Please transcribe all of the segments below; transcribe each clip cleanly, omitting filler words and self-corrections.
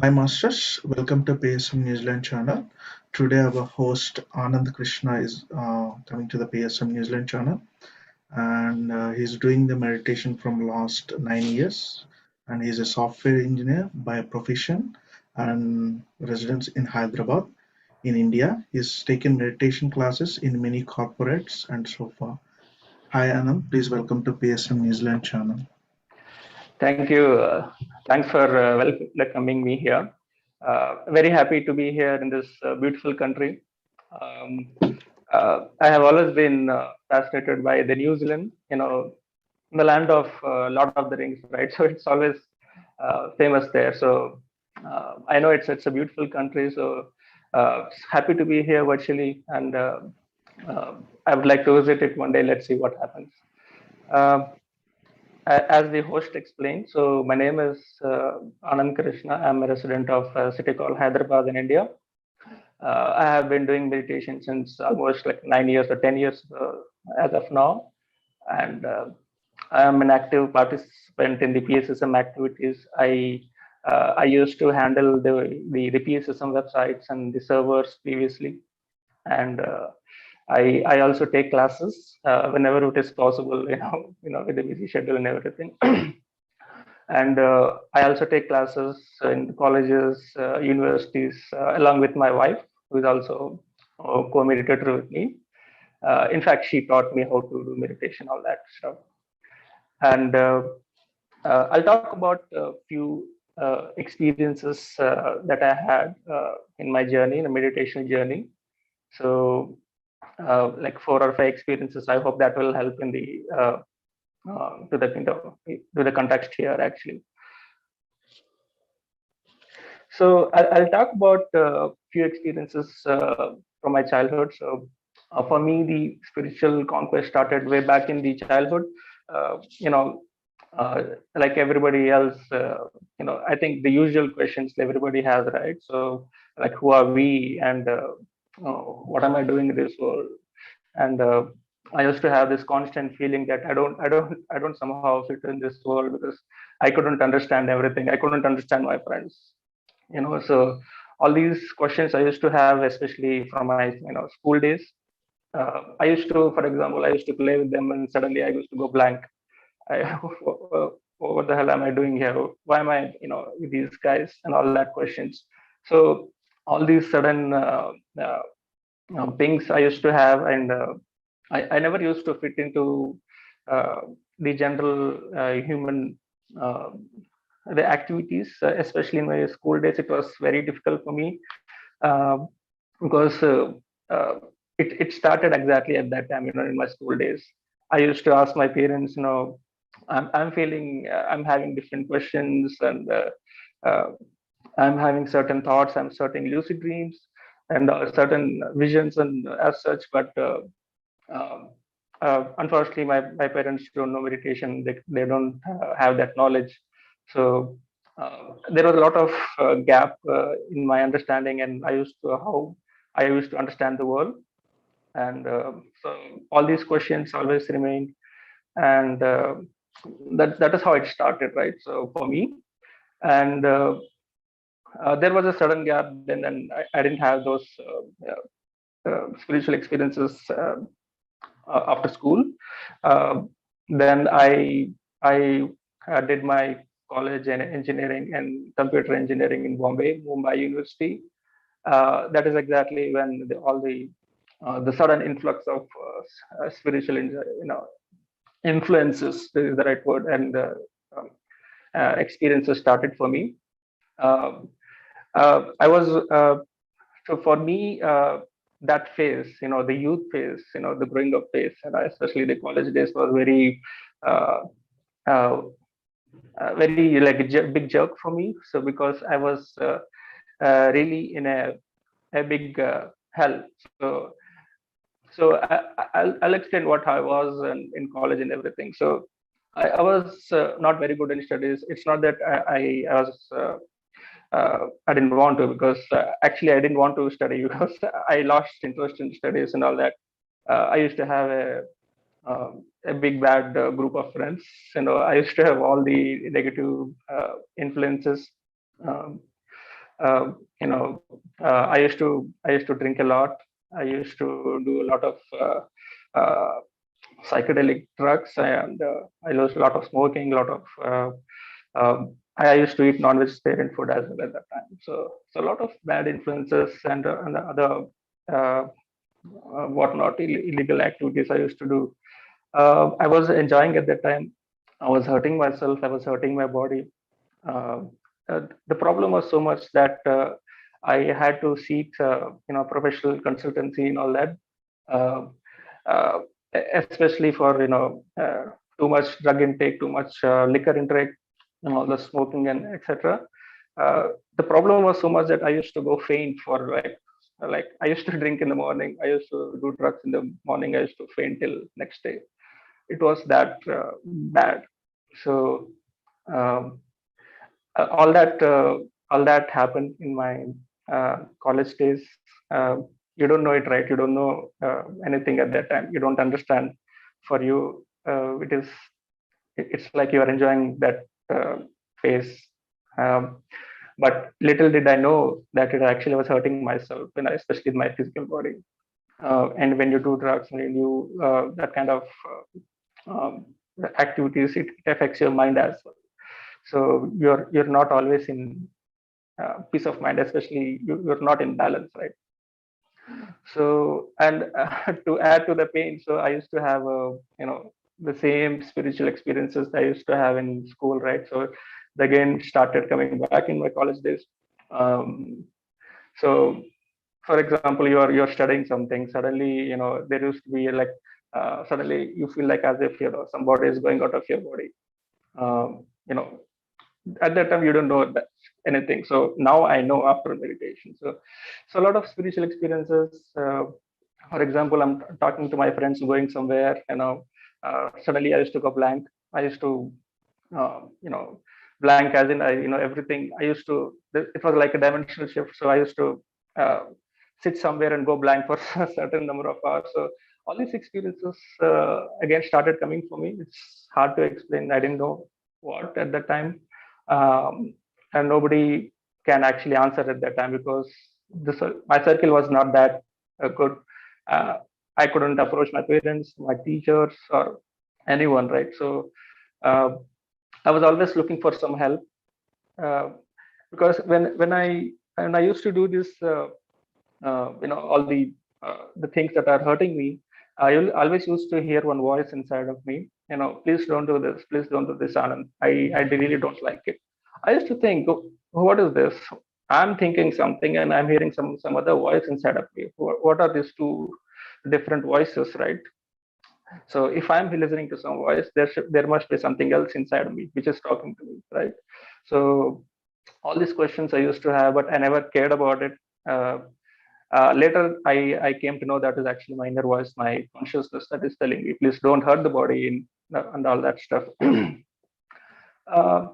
Hi Masters, welcome to PSM New Zealand channel. Today our host Anand Krishna is coming to the PSM New Zealand channel, and he's doing the meditation from last 9 years, and he's a software engineer by profession and residence in Hyderabad in India. He's taken meditation classes in many corporates and so far. Hi Anand, please welcome to PSM New Zealand channel. Thank you. Thanks for welcoming me here. Very happy to be here in this beautiful country. Um, I have always been fascinated by the New Zealand, the land of Lord of the Rings, right? So it's always famous there. So I know it's a beautiful country. So happy to be here virtually, and I would like to visit it one day. Let's see what happens. Uh, as the host explained, so my name is Anand Krishna. I'm a resident of a city called Hyderabad in India. I have been doing meditation since almost like 9 years or 10 years as of now. And I am an active participant in the PSSM activities. I used to handle the PSSM websites and the servers previously. And I also take classes whenever it is possible, with the busy schedule and everything. And I also take classes in colleges, universities, along with my wife, who is also a co-meditator with me. In fact, she taught me how to do meditation, all that stuff. And I'll talk about a few experiences that I had in my journey, in a meditation journey. So, like 4 or 5 experiences. I hope that will help in the to the context here actually. So I'll talk about a few experiences from my childhood. So for me, the spiritual conquest started way back in the childhood. Uh, you know, like everybody else, I think the usual questions everybody has, right? So like, who are we, and what am I doing in this world? And I used to have this constant feeling that I don't somehow fit in this world because I couldn't understand everything. I couldn't understand my friends, so all these questions I used to have, especially from my school days. I used to, for example, I used to play with them, and suddenly I used to go blank. What the hell am I doing here? Why am I with these guys, and all that questions. So all these sudden things I used to have, and I never used to fit into uh, the general human uh, the activities, especially in my school days. It was very difficult for me because uh, it started exactly at that time. In my school days, I used to ask my parents, I'm feeling, I'm having different questions, and uh, I'm having certain thoughts, I'm certain lucid dreams, and certain visions, and as such. But um, unfortunately, my parents don't know meditation. They don't have that knowledge. So there was a lot of gap in my understanding, and how I used to understand the world. And so all these questions always remain, and that is how it started, right? So for me, and there was a sudden gap. Then I didn't have those spiritual experiences after school. Uh, then I did my college in engineering and computer engineering in Mumbai University. That is exactly when the sudden influx of spiritual, influences is the right word, and um, experiences started for me. Um I was So for me, that phase, the youth phase, the growing up phase, and especially the college days, was uh, uh, very like a big jerk for me. So because I was really in a big hell. I'll explain what I was in college and everything. So I was not very good in studies. It's not that I was I didn't want to, because actually I didn't want to study because I lost interest in studies and all that. I used to have a big bad group of friends. I used to have all the negative influences. Um, I used to drink a lot. I used to do a lot of uh, psychedelic drugs, and I used a lot of smoking, a lot of I used to eat non-vegetarian food as well at that time. So a lot of bad influences and other uh, whatnot illegal activities I used to do. I was enjoying at that time. I was hurting myself. I was hurting my body. Uh, the problem was so much that I had to seek, professional consultancy and all that, uh, uh, especially for too much drug intake, too much liquor intake, and all the smoking and etc. The problem was so much that I used to go faint for like I used to drink in the morning. I used to do drugs in the morning. I used to faint till next day. It was that bad. So. Um, all that happened in my college days. You don't know it, right? You don't know anything at that time. You don't understand. For you, it's like you are enjoying that phase. Um, but little did I know that it actually was hurting myself, especially my physical body. And when you do drugs, when you that kind of activities, it affects your mind as well. So you're not always in peace of mind, especially you're not in balance, right? So, and to add to the pain, so I used to have the same spiritual experiences I used to have in school, right? So again started coming back in my college days. um, so for example, you're studying something, suddenly there used to be like suddenly you feel like as if somebody is going out of your body. You know at that time you don't know that anything. So now I know after meditation. So a lot of spiritual experiences. For example, I'm talking to my friends going somewhere. Suddenly I used to go blank. I used to uh, you know blank as in everything. It was like a dimensional shift. So I used to uh, sit somewhere and go blank for a certain number of hours. So all these experiences again started coming for me. It's hard to explain. I didn't know what at that time. And nobody can actually answer at that time because my circle was not that good. uh, I couldn't approach my parents, my teachers, or anyone, right? So uh, I was always looking for some help, uh, because when I used to do this, all the things that are hurting me, always used to hear one voice inside of me. Please don't do this. Please don't do this, Anand. I really don't like it. I used to think, "Oh, what is this? I'm thinking something, and I'm hearing some other voice inside of me. What are these two different voices, right? So if I'm listening to some voice, there must be something else inside of me which is talking to me, right? So all these questions I used to have, but I never cared about it. Uh, Later, I came to know that is actually my inner voice, my consciousness that is telling me, please don't hurt the body and all that stuff. uh,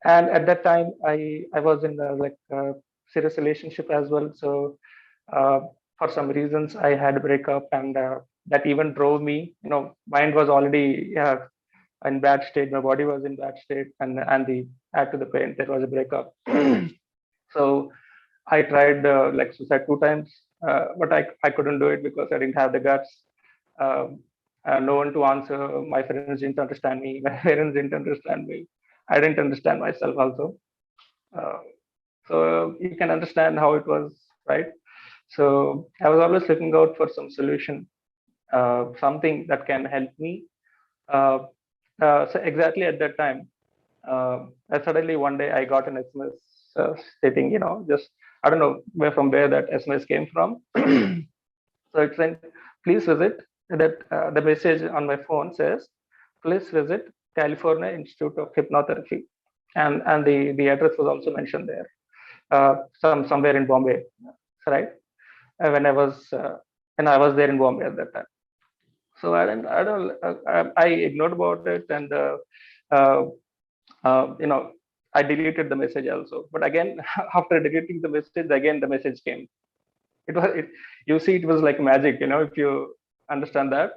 and at that time, I was in a serious relationship as well. So uh, for some reasons, I had a breakup, and that even drove me. Mind was already in bad state, my body was in bad state, and the add to the pain, there was a breakup. So I tried like suicide 2 times, but I couldn't do it because I didn't have the guts. Um, no one to answer. My friends didn't understand me. My parents didn't understand me. I didn't understand myself also. Uh, so you can understand how it was, right? So I was always looking out for some solution, something that can help me. Uh, so exactly at that time, suddenly one day I got an SMS stating, just I don't know where that SMS came from. So it said, please visit that. The message on my phone says, please visit California Institute of Hypnotherapy, and the address was also mentioned there, somewhere in Bombay, right? When I was there in Bombay at that time. So I ignored about it, and uh, uh, I deleted the message also. But again, after deleting the message, again the message came. You see, it was like magic, if you understand that.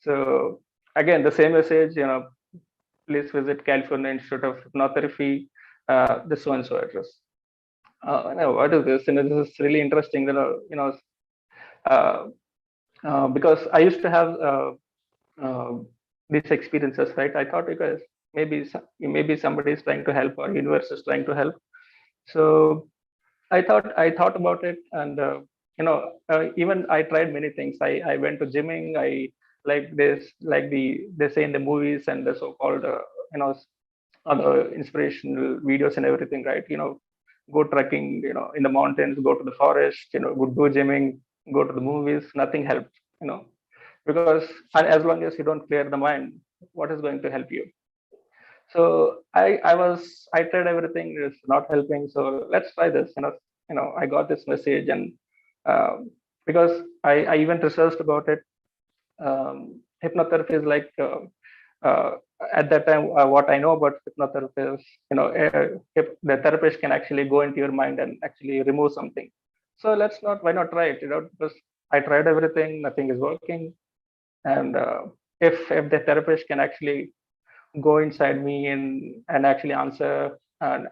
So again, the same message, please visit California Institute of Hypnotherapy, this so and so address. no, what is this? This is really interesting. Uh, because I used to have uh, these experiences, right? I thought because maybe somebody is trying to help or universe is trying to help. So I thought about it, and even I tried many things. I went to gymming. I like this, like they say in the movies and the so-called you know other inspirational videos and everything, right? Go trekking, in the mountains, go to the forest, go do gymming, go to the movies. Nothing helps, because and as long as you don't clear the mind, what is going to help you? So I tried everything, it's not helping, so let's try this. I got this message, and because I even researched about it. Hypnotherapy is like uh, at that time, what I know about hypnotherapy is, if the therapist can actually go into your mind and actually remove something. So why not try it? Because I tried everything, nothing is working. And if the therapist can actually go inside me and actually answer, and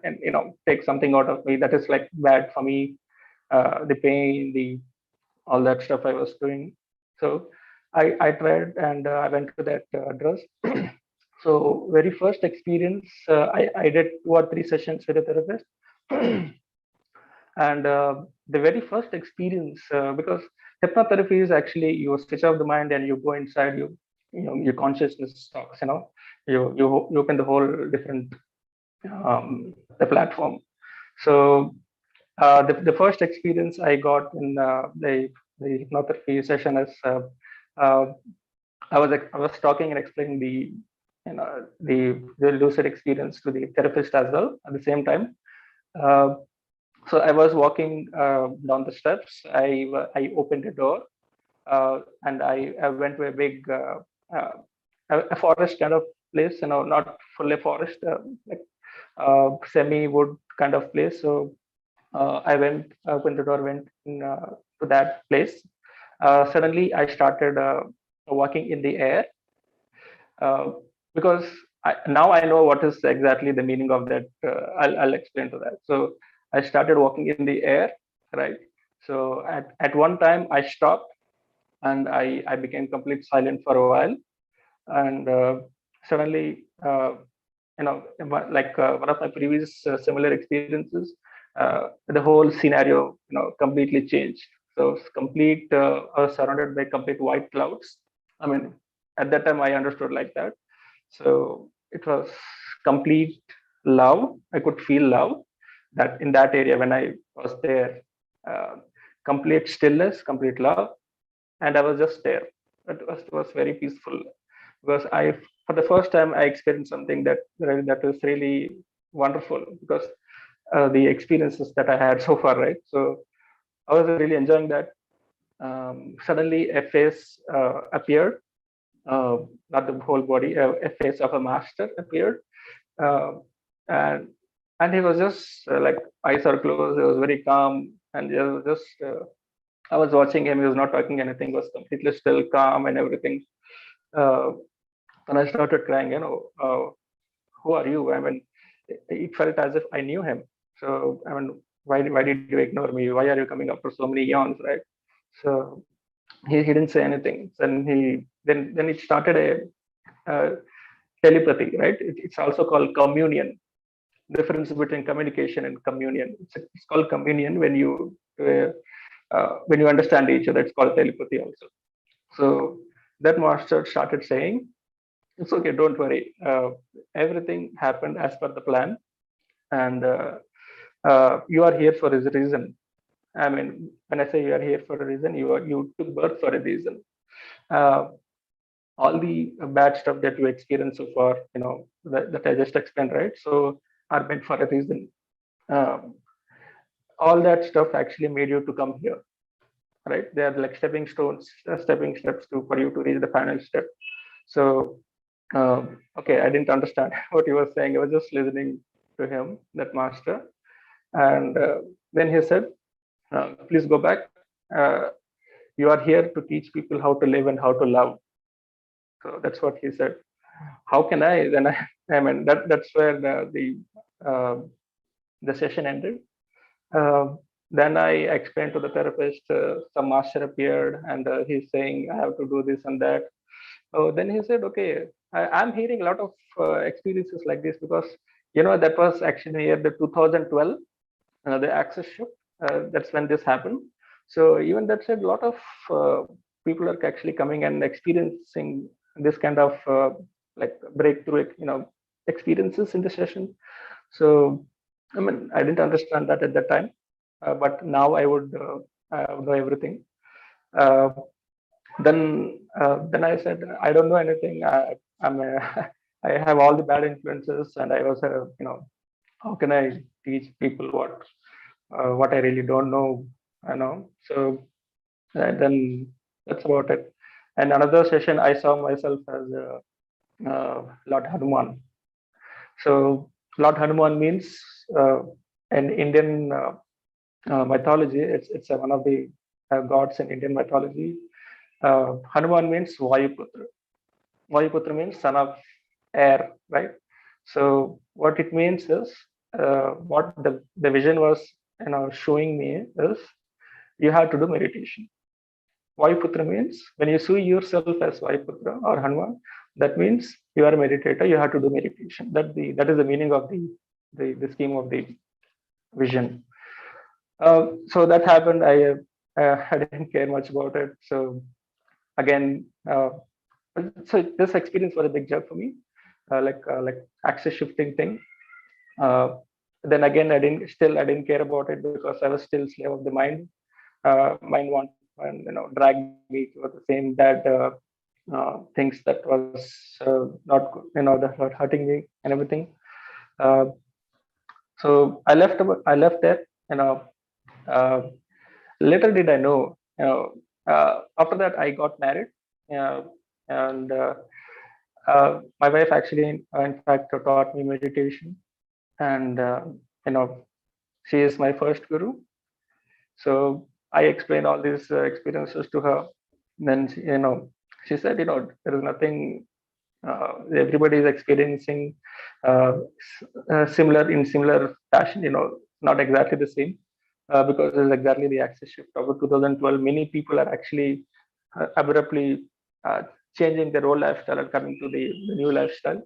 take something out of me that is like bad for me, the pain, the all that stuff I was doing. So I tried, and I went to that address. So very first experience, I did 2 or 3 sessions with a therapist. And the very first experience, because hypnotherapy is actually you switch off the mind and you go inside, your consciousness talks, you open the whole different the platform. So the first experience I got in the hypnotherapy session is, uh, I was talking and explaining the lucid experience to the therapist as well at the same time. Uh, so I was walking down the steps. I opened a door, and I went to a big a forest kind of place. Not fully forest, like semi wood kind of place. So opened the door, went to that place. Suddenly, I started walking in the air, uh, because now I know what is exactly the meaning of that. I'll explain to that. So I started walking in the air, right? So at one time I stopped, and I became complete silent for a while, and suddenly, like one of my previous similar experiences, the whole scenario completely changed. So it's complete, I was surrounded by complete white clouds. I mean, at that time I understood like that. So it was complete love. I could feel love that in that area when I was there. uh, Complete stillness, complete love, and I was just there. It was very peaceful, because for the first time I experienced something that was really wonderful, because the experiences that I had so far, right? So I was really enjoying that. Suddenly, a face appeared, uh, not the whole body. A face of a master appeared, uh, and he was just like eyes are closed. He was very calm, and he was just. I was watching him. He was not talking anything. He was completely still, calm, and everything. Uh, and I started crying. Who are you? I mean, it felt as if I knew him. So I mean, why did you ignore me? Why are you coming after so many eons, right? So he didn't say anything. Then it started a telepathy, right? It's also called communion. Difference between communication and communion. It's called communion when you understand each other. It's called telepathy also. So that master started saying, "It's okay, don't worry. Everything happened as per the plan, and you are here for a reason. I mean, when I say you are here for a reason, you took birth for a reason. Uh, all the bad stuff that you experienced so far, that I just explained, right? So are meant for a reason. Um, all that stuff actually made you to come here, right? They are like stepping stones, stepping steps to for you to reach the final step. So, okay, I didn't understand what he was saying. I was just listening to him, that master, and then he said, "Please go back. Uh, you are here to teach people how to live and how to love." So that's what he said. How can I? I mean, that's where uh, the session ended. then I explained to the therapist, some master appeared, and he's saying I have to do this and that. Oh, then he said, okay, I'm hearing a lot of experiences like this, because that was actually near the 2012, the access shift. That's when this happened. So even that said, a lot of uh, people are actually coming and experiencing this kind of like breakthrough, experiences in the session. So I mean, I didn't understand that at that time, but now I would know everything. Uh, then I said, I don't know anything. I'm a, I have all the bad influences, and I was how can I teach people what I really don't know, So then that's about it. And another session, I saw myself as Lord Hanuman. So Lord Hanuman means in Indian mythology. It's one of the gods in Indian mythology. Hanuman means Vayuputra. Vayuputra means son of air, right? So what it means is, what the vision was, showing me is, you have to do meditation. Vayuputra means when you see yourself as Vayuputra or Hanuman, that means you are a meditator. You have to do meditation. That is the meaning of the scheme of the vision. So that happened. I didn't care much about it. So again, so this experience was a big jump for me, like axis shifting thing. Uh, then again, I didn't care about it, because I was still slave of the mind. Mind want and drag me to the same bad things that was not good, that were hurting me and everything. Uh, so I left there. You know, uh, Later did I know. After that, I got married, uh, and my wife actually, in fact, taught me meditation, and you know, she is my first guru. So I explained all these experiences to her. Then she said, there is nothing. Everybody is experiencing similar fashion. Not exactly the same, because it's exactly the axis shift of 2012. Many people are actually abruptly uh, changing their old lifestyle and coming to the new lifestyle.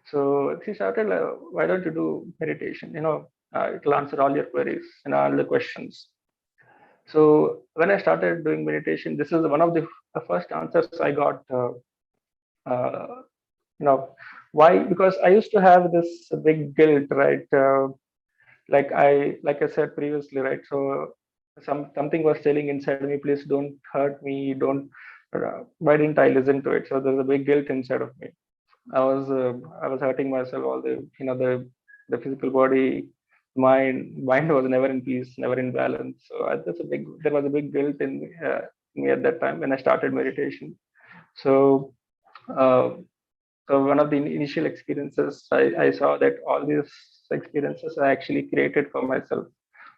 So she started, why don't you do meditation? It'll answer all your queries and all the questions. So when I started doing meditation, this is one of the first answers I got. Uh, you know, why? Because I used to have this big guilt, right? Like I said previously, right? So something was telling inside me, please don't hurt me, don't. Why didn't I listen to it? So there's a big guilt inside of me. I was hurting myself. All the physical body, mind was never in peace, never in balance. So there was a big guilt in me at that time when I started meditation. So uh, so one of the initial experiences, I saw that all these experiences I actually created for myself,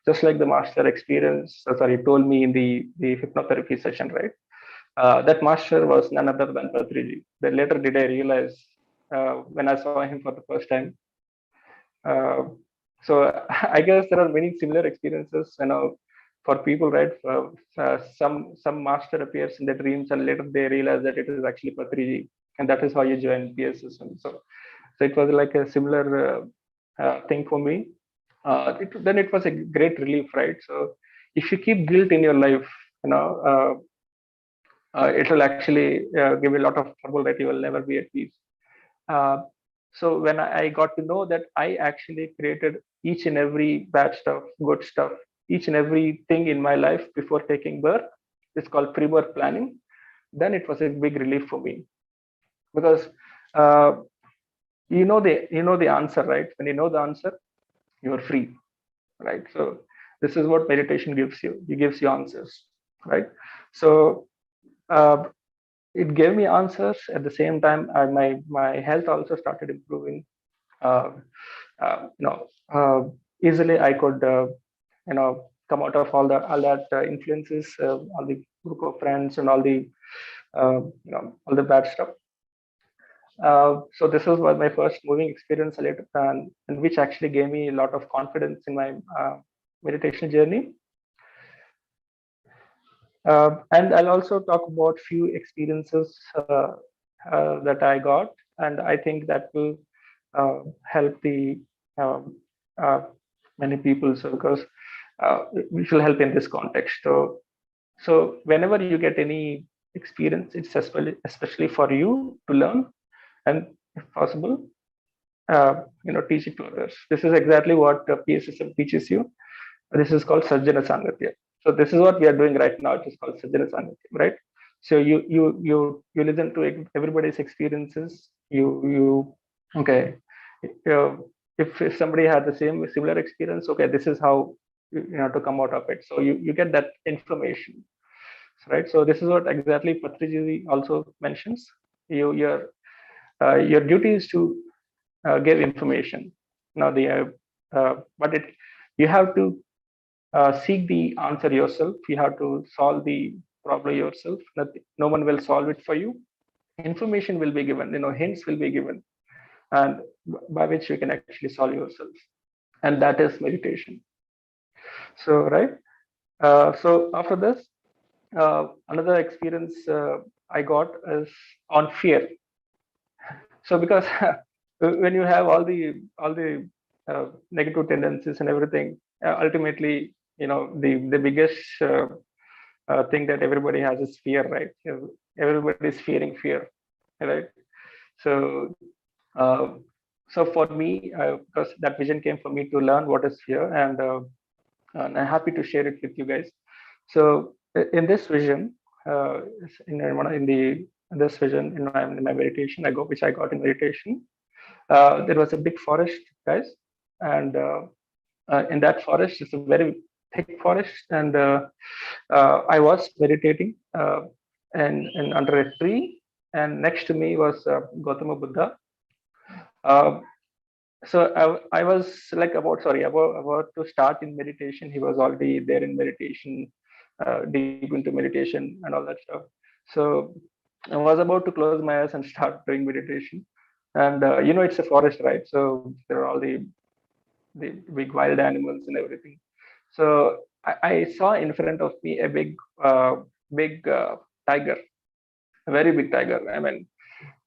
just like the master experience. Sorry, told me in the hypnotherapy session, right? That master was none other than Patriji. Then later did I realize, when I saw him for the first time. Uh, so I guess there are many similar experiences, for people, right? Some master appears in their dreams, and later they realize that it is actually Patriji, and that is how you join PSSM. So it was like a similar thing for me. Then it was a great relief, right? So if you keep guilt in your life, you know. It will actually give you a lot of trouble, that you will never be at peace. Uh, so when I got to know that I actually created each and every bad stuff, good stuff, each and everything in my life before taking birth, it's called pre-birth planning. Then it was a big relief for me, because uh, you know the answer, right? When you know the answer, you are free, right? So this is what meditation gives you. It gives you answers, right? So uh, it gave me answers. At the same time, my health also started improving. uh, uh, you know uh, Easily I could come out of all that influences, all the group of friends, and all the bad stuff. So this was my first moving experience later, and which actually gave me a lot of confidence in my meditation journey. And I'll also talk about few experiences that I got, and I think that will help the um, uh, many people. So because it will help in this context. So whenever you get any experience, it's especially for you to learn, and if possible, teach it to others. This is exactly what PSSM teaches you. This is called Sajjana Sangatya. So this is what we are doing right now. It is called Sajjana Sangatya, right? So you listen to everybody's experiences. You okay. Uh, if somebody had the similar experience, okay, this is how you know to come out of it. So you get that information, right? So this is what exactly Patriji also mentions. Your duty is to give information. Now but you have to seek the answer yourself. You have to solve the problem yourself. No one will solve it for you. Information will be given. Hints will be given, and by which you can actually solve yourself. And that is meditation. So right. So after this, another experience I got is on fear. So because when you have all the negative tendencies and everything, ultimately, the biggest thing that everybody has is fear, right? Everybody is fearing fear, right? So uh, so for me, because that vision came for me to learn what is fear, and I'm happy to share it with you guys. So in this vision, in this vision in my meditation, which I got in meditation. There was a big forest, guys, and in that forest, it's a very thick forest, and I was meditating, and under a tree, and next to me was Gautama Buddha. Uh, so I was like about to start in meditation. He was already there in meditation, deep into meditation and all that stuff. So I was about to close my eyes and start doing meditation, and it's a forest, right? So there are all the big wild animals and everything. So I saw in front of me a big tiger, a very big tiger. I mean,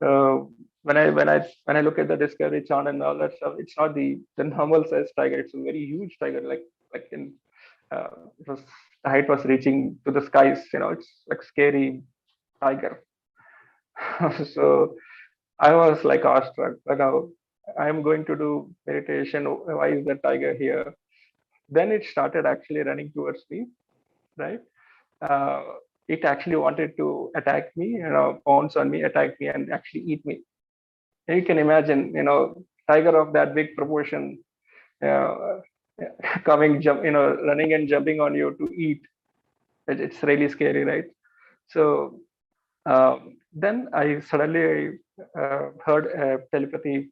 uh, when I look at the Discovery Channel and all that stuff, it's not the normal size tiger. It's a very huge tiger, like in it was the height was reaching to the skies. It's like scary tiger. So I was like awestruck. Now I'm going to do meditation. Why is the tiger here? Then it started actually running towards me, right? Uh, it actually wanted to attack me, pounce on me, attack me, and actually eat me. And you can imagine, tiger of that big proportion, uh, running and jumping on you to eat. It's really scary, right? So then I suddenly heard telepathy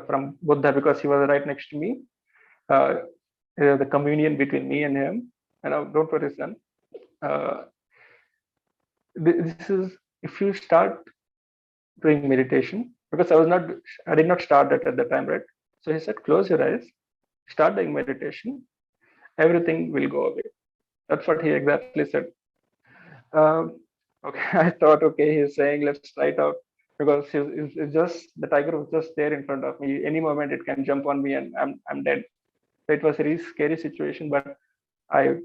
from Buddha, because he was right next to me. The communion between me and him. Don't worry, son. Uh, this is, if you start doing meditation, because I did not start that at the time, right? So he said, close your eyes, start doing meditation, everything will go away. That's what he exactly said. Okay, I thought, okay, he's saying let's try it out, because it's just the tiger was just there in front of me. Any moment it can jump on me and I'm dead. So it was a really scary situation, but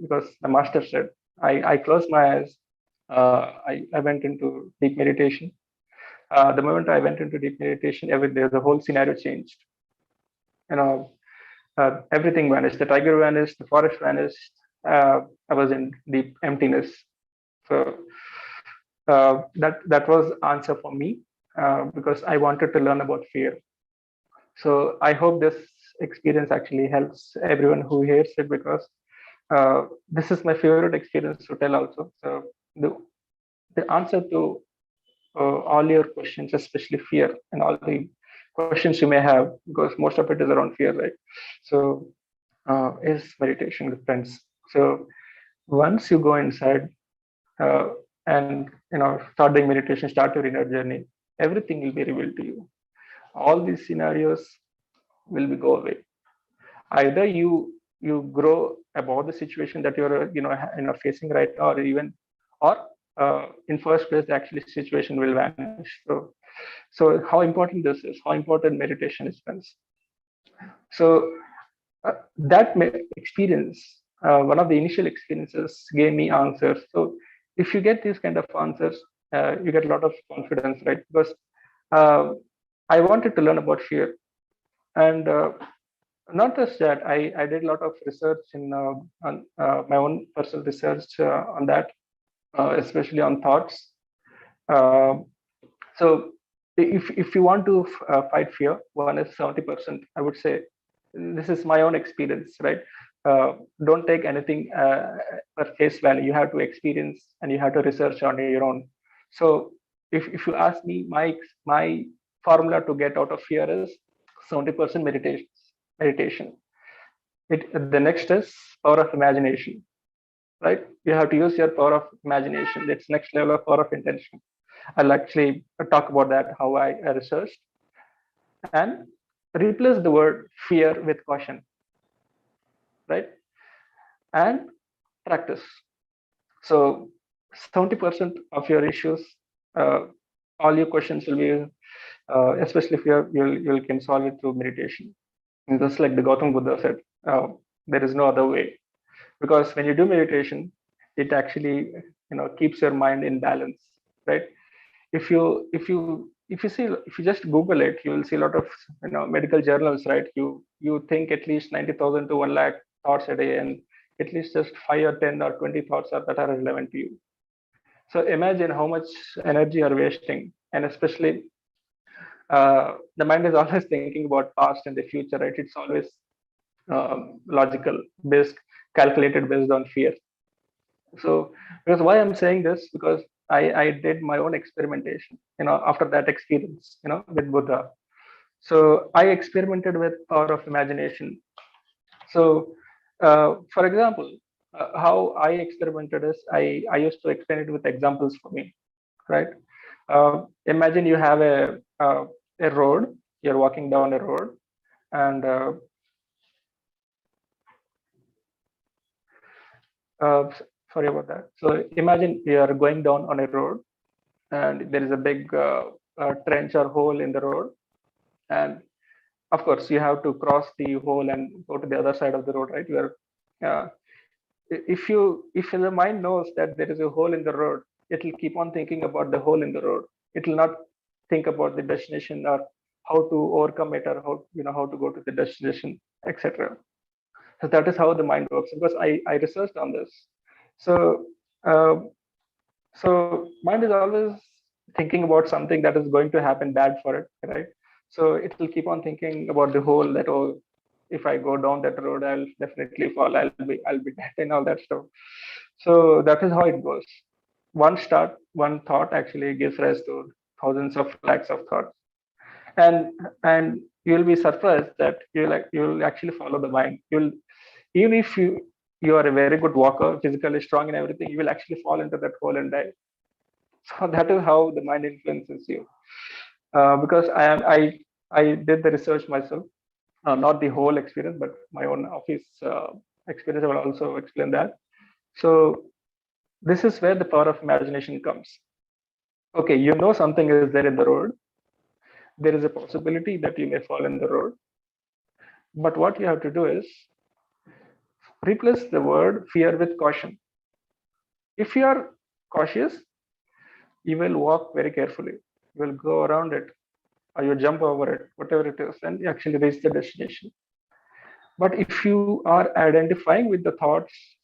because the master said, I closed my eyes. I went into deep meditation. The moment I went into deep meditation, the whole scenario changed. Everything vanished. The tiger vanished. The forest vanished. I was in deep emptiness. So that was answer for me, because I wanted to learn about fear. So I hope this experience actually helps everyone who hears it, because this is my favorite experience to tell also. So the answer to all your questions, especially fear and all the questions you may have, because most of it is around fear, right? So is meditation, with friends. So once you go inside uh, and start doing meditation, start your inner journey, everything will be revealed to you. All these scenarios will be go away. Either you you grow above the situation that you're facing right now, or in first place the actually situation will vanish. So how important this is, how important meditation is, friends. So that experience, one of the initial experiences gave me answers. So if you get these kind of answers, you get a lot of confidence, right? Because uh, I wanted to learn about fear, and not just that, I did a lot of research on my own personal research on that, especially on thoughts. Uh, so if you want to fight fear, one is 70%. I would say this is my own experience, right? Don't take anything at face value. You have to experience and you have to research on your own. So if you ask me, my formula to get out of fear is 70% meditation. The next is power of imagination, right? You have to use your power of imagination. It's next level of power of intention. I'll actually talk about that, how I researched, and replace the word fear with caution, right? And practice. So 70% of your issues, uh, all your questions will be, especially if you can solve it through meditation. And just like the Gautam Buddha said, there is no other way. Because when you do meditation, it actually keeps your mind in balance, right? If you just Google it, you will see a lot of medical journals, right? You think at least 90,000 to 1 lakh thoughts a day, and at least just 5 or 10 or 20 thoughts that are relevant to you. So imagine how much energy you are wasting, and especially the mind is always thinking about past and the future, right? It's always logical based, calculated based on fear. So because why I'm saying this, because I did my own experimentation, after that experience, with Buddha. So I experimented with power of imagination. So for example, how I experimented is, I used to explain it with examples for me, right? Imagine you have a road, you're walking down a road, and uh, sorry about that. So imagine you are going down on a road, and there is a big trench or hole in the road, and of course you have to cross the hole and go to the other side of the road, right? Uh, if the mind knows that there is a hole in the road, it will keep on thinking about the hole in the road. It will not think about the destination, or how to overcome it, or how to go to the destination, etc. So that is how the mind works, because I researched on this. So uh, so mind is always thinking about something that is going to happen bad for it, right? So it will keep on thinking about the whole, that, oh, if I go down that road, I'll definitely fall, I'll be dead, and all that stuff. So that is how it goes. One thought actually gives rise to thousands of lakhs of thoughts. And you'll be surprised that you'll actually follow the mind. You'll Even if you are a very good walker, physically strong and everything, you will actually fall into that hole and die. So that is how the mind influences you. Because I did the research myself, not the whole experience, but my own office experience. I will also explain that. So this is where the power of imagination comes. Okay, something is there in the road. There is a possibility that you may fall in the road. But what you have to do is replace the word fear with caution. If you are cautious, you will walk very carefully. You will go around it, or you jump over it, whatever it is, and you actually reach the destination. But if you are identifying with the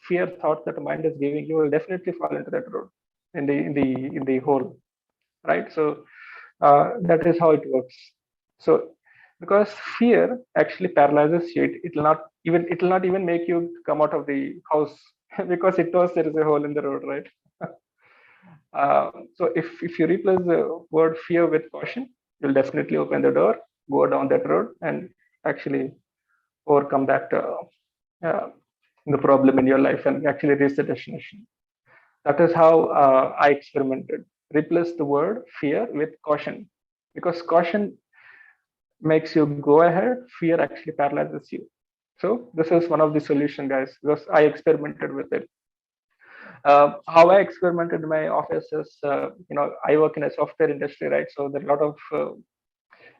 fear thoughts that the mind is giving, you will definitely fall into that road, in the hole, right? So that is how it works. So because fear actually paralyzes you, it will not even make you come out of the house because it knows there is a hole in the road, right? So if you replace the word fear with caution, you'll definitely open the door, go down that road, and actually overcome that uh, the problem in your life and actually reach the destination. That is how I experimented. Replace the word fear with caution, because caution makes you go ahead. Fear actually paralyzes you. So this is one of the solution, guys, because I experimented with it. How I experimented in my office is, I work in a software industry, right? So there are a lot of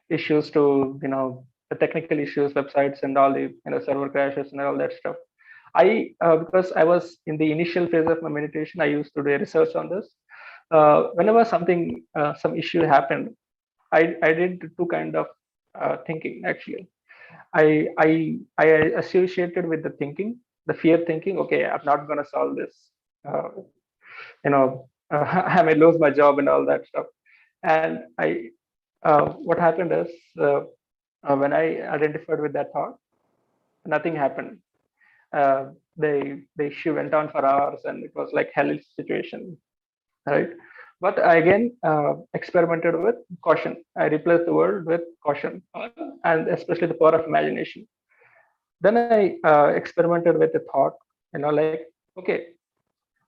issues to, the technical issues, websites, and all the, server crashes and all that stuff. Because I was in the initial phase of my meditation, I used to do research on this. Whenever some issue happened, I did two kind of thinking actually. I associated with the thinking, the fear thinking. Okay, I'm not gonna solve this. Uh, I may lose my job and all that stuff. And what happened is, when I identified with that thought, nothing happened. The issue went on for hours, and it was like hellish situation, right? But I again experimented with caution. I replaced the word with caution, and especially the power of imagination. Then I experimented with the thought, like, okay,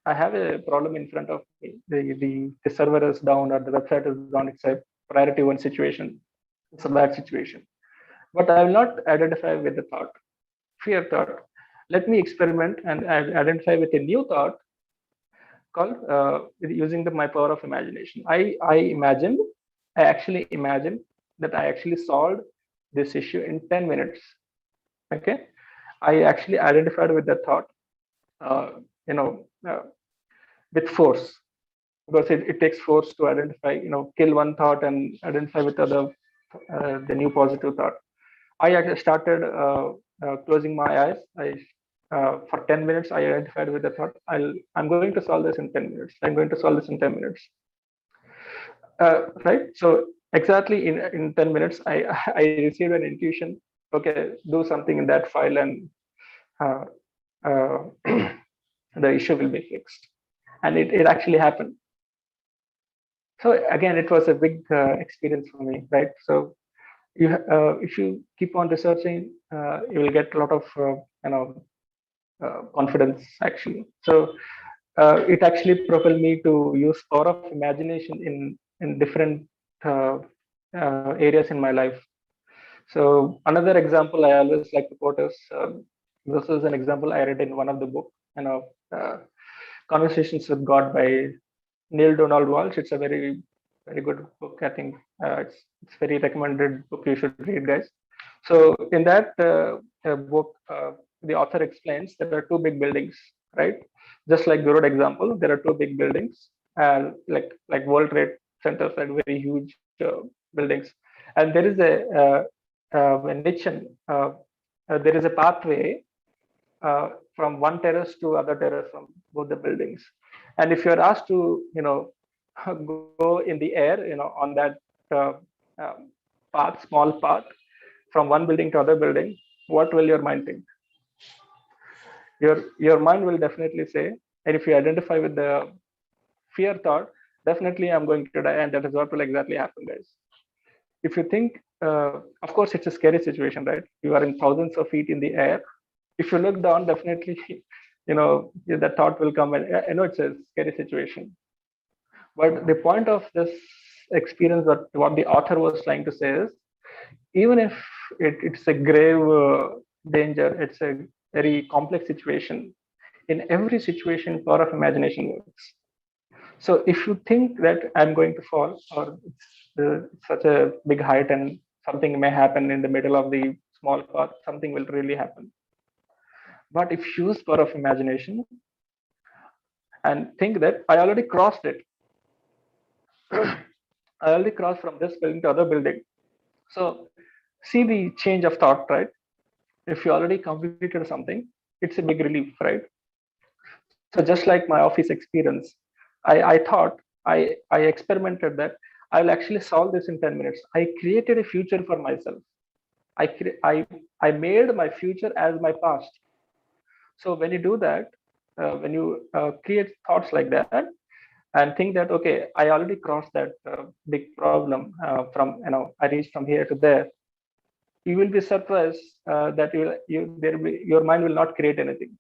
I have a problem in front of me. The server is down or the website is down. It's a priority one situation. It's a bad situation. But I will not identify with the thought, fear thought. Let me experiment and identify with a new thought called using my power of imagination. I actually imagined that I actually solved this issue in 10 minutes. Okay. I actually identified with the thought, uh, you know, uh, with force, because it takes force to identify, kill one thought and identify with the new positive thought. I actually started closing my eyes. For 10 minutes, I identified with the thought, I'm going to solve this in 10 minutes. I'm going to solve this in 10 minutes. Right. So exactly in 10 minutes, I received an intuition. Okay, do something in that file, and uh, uh, the issue will be fixed. And it actually happened. So again, it was a big experience for me, right? So if you keep on researching, you will get a lot of confidence actually. So it actually propelled me to use power of imagination in different areas in my life. So another example I always like to quote is, this is an example I read in one of the book, uh, Conversations with God by Neil Donald Walsh. It's a very good book. I think it's very recommended book. You should read, guys. So in that book, the author explains there are two big buildings, right? Just like the road example, there are two big buildings, and like World Trade Centers, like very huge buildings, and there is a niche, there is a pathway from one terrace to other terrace from both the buildings. And if you're asked to, go in the air, on that uh, um, small path from one building to other building, what will your mind think? Your mind will definitely say, and if you identify with the fear thought, definitely I'm going to die, and that is what will exactly happen, guys. If you think, of course, it's a scary situation, right? You are in thousands of feet in the air. If you look down, definitely, that thought will come, and I know it's a scary situation. But the point of this experience, that what the author was trying to say is, even if it's a grave danger, it's a very complex situation. In every situation, power of imagination works. So if you think that I'm going to fall, or it's such a big height and something may happen in the middle of the small path, something will really happen. But if you use power of imagination and think that I already crossed it, I already crossed from this building to other building. So see the change of thought, right? If you already completed something, it's a big relief, right? So just like my office experience, I thought, I experimented that I will actually solve this in 10 minutes. I created a future for myself. I made my future as my past. So when you do that, when you create thoughts like that, and think that, okay, I already crossed that big problem, from, I reached from here to there, you will be surprised that your mind will not create anything,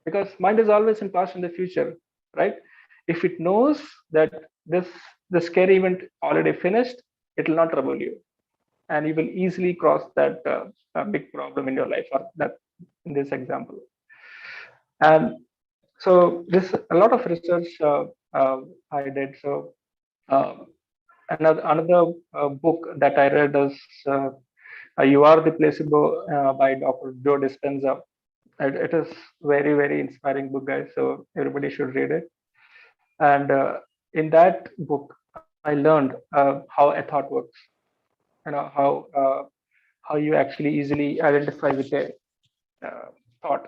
because mind is always in past and the future, right? If it knows that the scary event already finished, it will not trouble you. and you will easily cross that big problem in your life, or that in this example. And so this a lot of research I did. So uh, another book that I read is You Are the Placebo by Dr. Joe Dispenza. It is very inspiring book, guys. So everybody should read it. And in that book, I learned how a thought works. How you actually easily identify with a thought.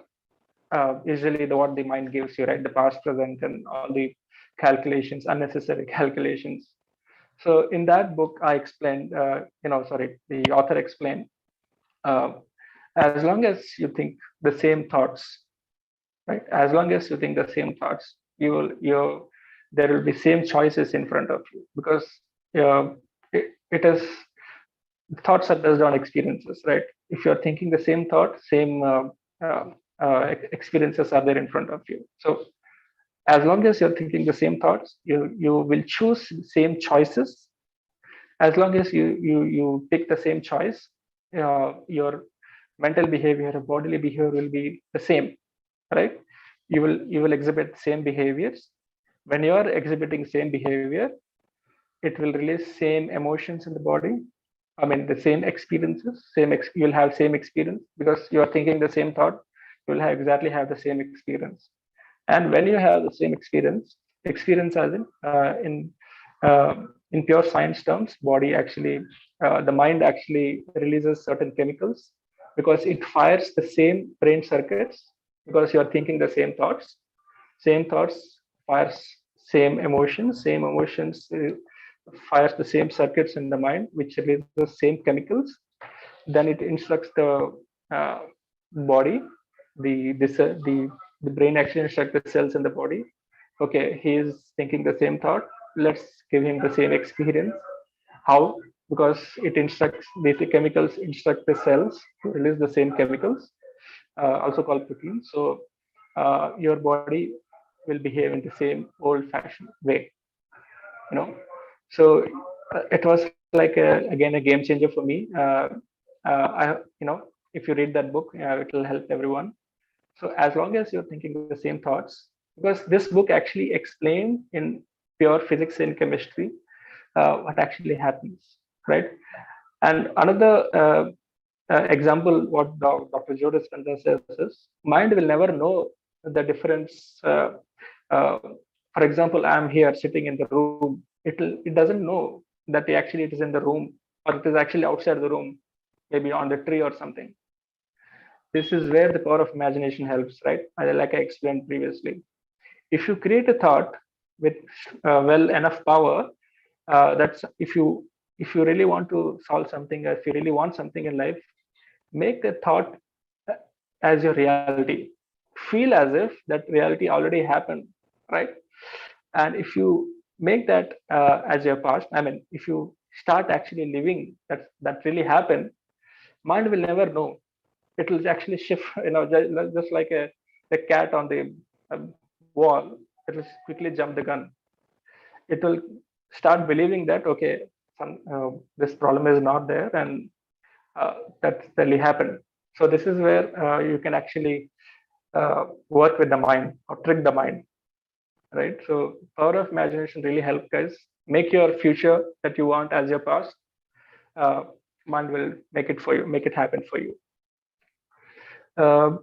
Usually, what the mind gives you, right? The past, present, and all the calculations, unnecessary calculations. So in that book, I explained, the author explained, uh, as long as you think the same thoughts, right? As long as you think the same thoughts, there will be same choices in front of you, because it is thoughts are based on experiences, right? If you're thinking the same thought, same experiences are there in front of you. So as long as you're thinking the same thoughts, you will choose same choices. As long as you pick the same choice, your mental behavior, or bodily behavior will be the same, right? You will exhibit same behaviors. When you are exhibiting same behavior, it will release same emotions in the body. I mean, the same experiences, you'll have same experience, because you are thinking the same thought. You'll exactly have the same experience. And when you have the same experience as in pure science terms, the mind actually releases certain chemicals, because it fires the same brain circuits, because you are thinking the same thoughts. Same thoughts fires same emotions fires the same circuits in the mind, which releases same chemicals. Then it instructs the uh, body, the brain actually instructs the cells in the body. Okay, he is thinking the same thought, let's give him the same experience. How? Because it instructs, the chemicals instruct the cells to release the same chemicals, also called protein. So your body will behave in the same old fashioned way, you know. So it was like again a game changer for me. I if you read that book, it will help everyone. So as long as you're thinking the same thoughts, because this book actually explained in pure physics and chemistry what actually happens, right? And another example, what Dr. Joe Dispenza says is, mind will never know the difference. Uh, for example, I'm here sitting in the room. It doesn't know that actually it is in the room, or it is actually outside the room, maybe on the tree or something. This is where the power of imagination helps, right? Like I explained previously. If you create a thought with well enough power, that's if you really want to solve something, if you really want something in life, make the thought uh, as your reality. Feel as if that reality already happened, right? And if you make that as your past, I mean, if you start actually living that really happened, mind will never know. It will actually shift, just like a cat on the wall. It will quickly jump the gun. It will start believing that, okay, this problem is not there, and that really happened. So this is where you can actually work with the mind, or trick the mind, right? So power of imagination really help, guys. Make your future that you want as your past. uh, Mind will make it for you, make it happen for you. uh,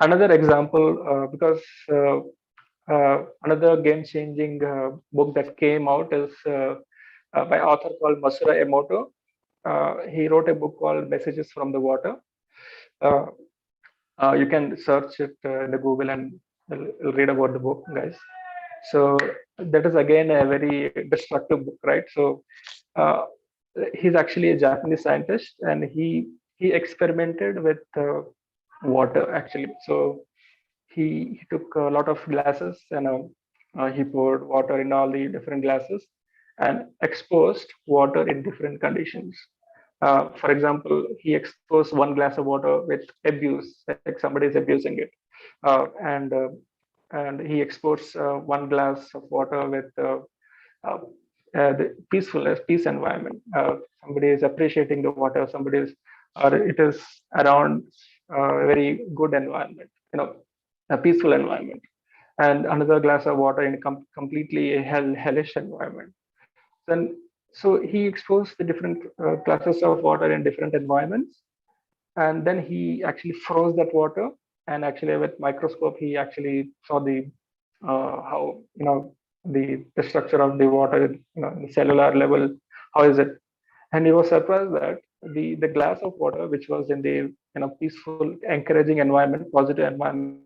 Another example, because another game changing book that came out is by author called Masura Emoto. He wrote a book called Messages from the Water. uh, you can search it in the Google, and read about the book, guys. So that is again a very destructive book, right? So uh, he's actually a Japanese scientist, and he experimented with water, actually. So he took a lot of glasses, and he poured water in all the different glasses, and exposed water in different conditions. For example, he exposed one glass of water with abuse, like somebody is abusing it, uh, and uh, and he exports one glass of water with the peacefulness, peace environment. Somebody is appreciating the water. Somebody is, or it is around a very good environment. A peaceful environment. And another glass of water in a completely hellish environment. Then, so he exposed the different classes of water in different environments, and then he actually froze that water. And actually, with microscope, he actually saw the how the structure of the water, the cellular level, how is it? And he was surprised that the glass of water, which was in the peaceful, encouraging environment, positive environment,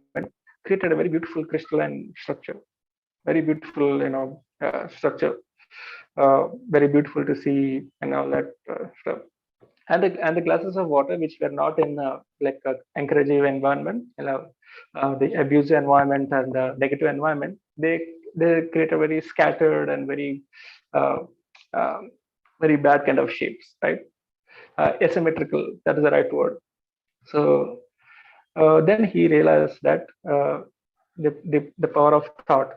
created a very beautiful crystalline structure, very beautiful structure, very beautiful to see and all that stuff. And the glasses of water which were not in like a encouraging environment, the abusive environment and the negative environment, they create a very scattered and very uh, uh, very bad kind of shapes, right? Asymmetrical, that is the right word. So then he realized that the power of thought,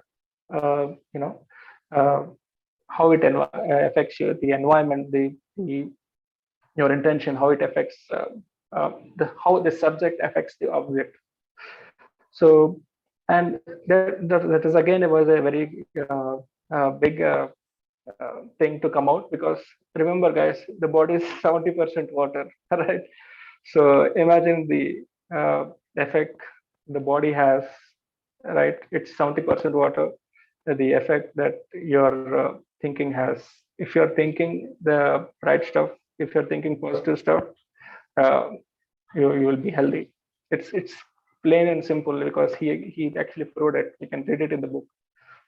uh, you know uh, how it affects you, the environment, the your intention, how it affects how the subject affects the object. So, and that is again, it was a very big thing to come out, because remember, guys, the body is 70% water, right? So imagine the effect the body has, right? It's 70% water. The effect that your thinking has. If you're thinking the right stuff, if you're thinking positive stuff, uh, you will be healthy. It's plain and simple, because he actually proved it. You can read it in the book.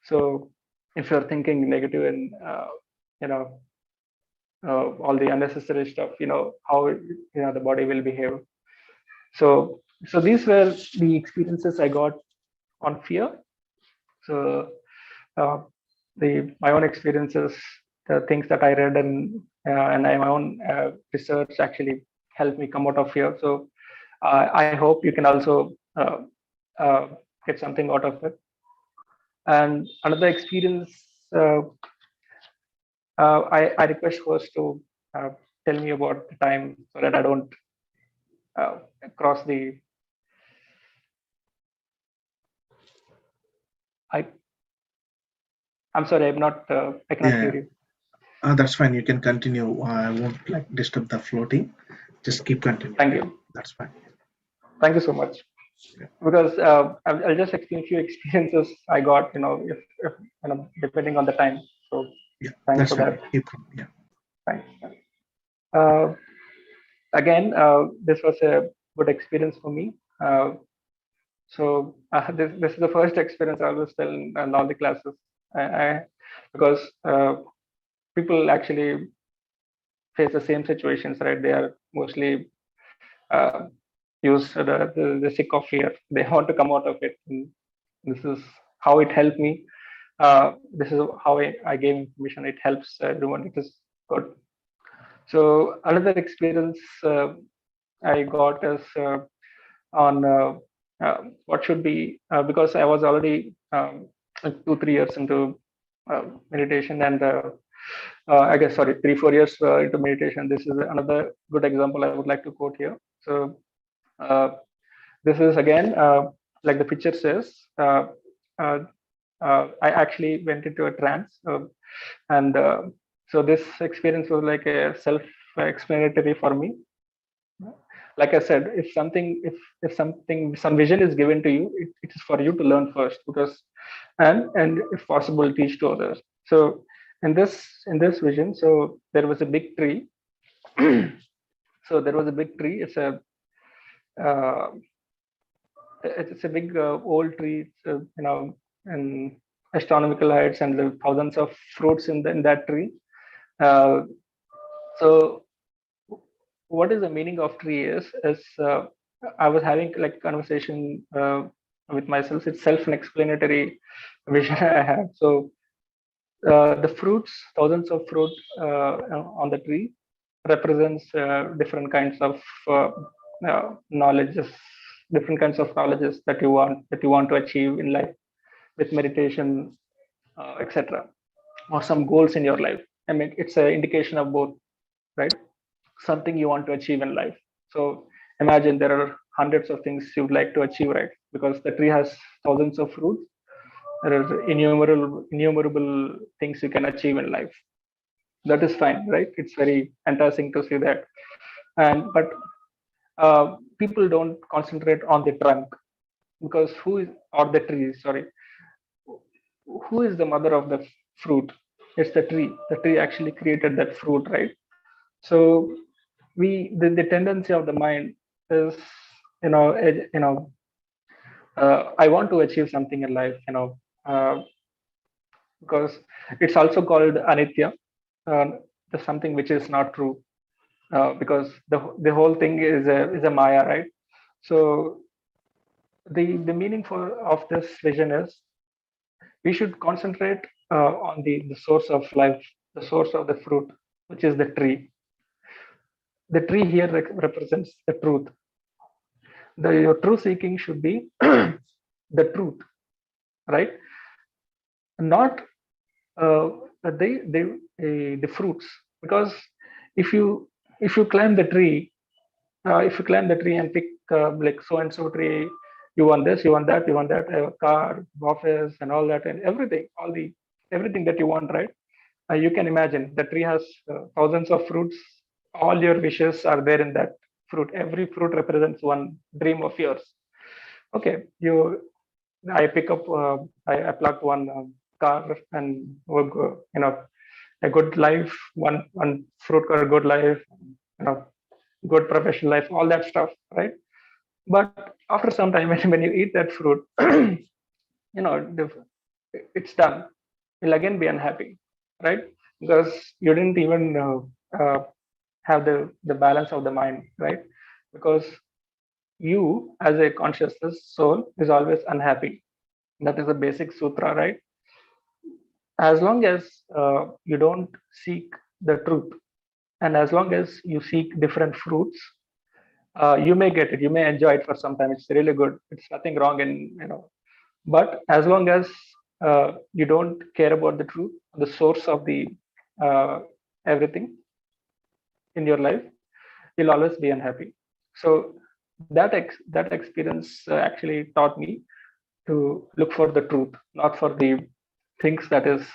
So if you're thinking negative and you know all the unnecessary stuff, how the body will behave. So these were the experiences I got on fear. So uh, the my own experiences, the things that I read, and my own research actually helped me come out of fear. So I hope you can also uh, get something out of it. And another experience, uh, I request host to uh, tell me about the time, so that I don't uh, cross the. I I'm sorry, I'm not. I cannot Yeah, hear you. that's fine. You can continue. I won't like disturb the floating. Just keep continuing. Thank Yeah, you. that's fine. Thank you so much. Yeah, Because I'll just explain a few experiences I got. If depending on the time. So yeah, thanks that's for fine. that. Keep going. Yeah. Thanks. Uh, Again, this was a good experience for me. This is the first experience I always tell in all the classes. Because people actually face the same situations, right? They are mostly uh, used to the sick of fear. They want to come out of it. And this is how it helped me. This is how I gave information. It helps everyone. It is good. So another experience I got is on what should be, because I was already like 2 3 years into meditation, and I guess, sorry, 3 4 years into meditation. This is another good example I would like to quote here. So uh, this is again, like the picture says. Uh, I actually went into a trance, and so this experience was like a self-explanatory for me. Like I said, if some vision is given to you, it is for you to learn first, because and if possible teach to others. So in this vision, so there was a big tree. So there was a big tree. Uh, it's a big old tree. It's, and astronomical heights, and the thousands of fruits in that tree. Uh, so what is the meaning of tree is I was having like conversation with myself. It's self-explanatory vision I have. So the fruits, thousands of fruit on the tree, represents different kinds of knowledges, different kinds of knowledges that you want to achieve in life with meditation, etc. or some goals in your life. I mean, it's an indication of both, right? Something you want to achieve in life. So imagine there are hundreds of things you'd like to achieve, right? Because the tree has thousands of fruits. There are innumerable things you can achieve in life. That is fine, right? It's very fantastic to see that. And but people don't concentrate on the trunk, because who is, or the tree, sorry, who is the mother of the fruit? It's the tree. The tree actually created that fruit, right? So the tendency of the mind is, I want to achieve something in life, because it's also called anitya, uh, the something which is not true, because the whole thing is a maya, right? So the meaning for of this vision is, we should concentrate on the source of life, the source of the fruit, which is the tree. The tree here represents the truth. Your true seeking should be the truth, right? Not uh, the fruits. Because if you if you climb the tree, if you climb the tree and pick like so and so tree, you want this, you want that, you want that, a car, office, and all that, and everything, everything that you want, right? You can imagine the tree has thousands of fruits. All your wishes are there in that fruit. Every fruit represents one dream of yours. Okay, I pick up, I plucked one car and work, a good life, one fruit or a good life, good professional life, all that stuff, right? But after some time, when you eat that fruit, it's done. You'll again be unhappy, right? Because you didn't even have the balance of the mind, right? Because you, as a consciousness soul, is always unhappy. That is a basic sutra, right? As long as you don't seek the truth, and as long as you seek different fruits, you may get it, you may enjoy it for some time. It's really good. It's nothing wrong in, but as long as you don't care about the truth, the source of the uh, everything in your life, you'll always be unhappy. So that experience actually taught me to look for the truth, not for the things that is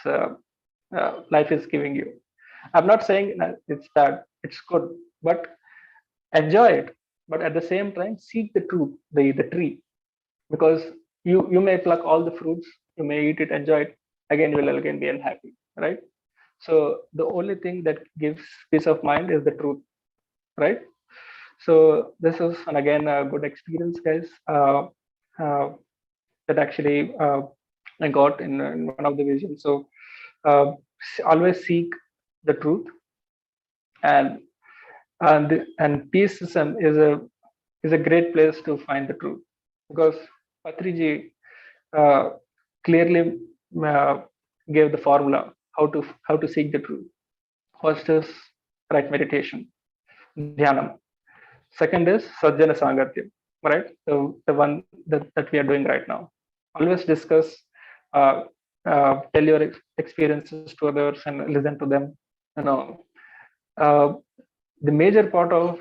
life is giving you. I'm not saying that it's bad, it's good, but enjoy it. But at the same time, seek the truth, the tree, because you may pluck all the fruits, you may eat it, enjoy it, again you will again be unhappy, right? So the only thing that gives peace of mind is the truth, right? So this is, and again, a good experience, guys, uh, that actually I got in one of the visions. So uh, always seek the truth, and and PSSM is a great place to find the truth, because Patriji uh, clearly uh, gave the formula how to seek the truth. First is right meditation, dhyana. Second is Sajjana Sangatyam, right? The one that we are doing right now. Always discuss, uh, tell your experiences to others and listen to them. You know, uh, the major part of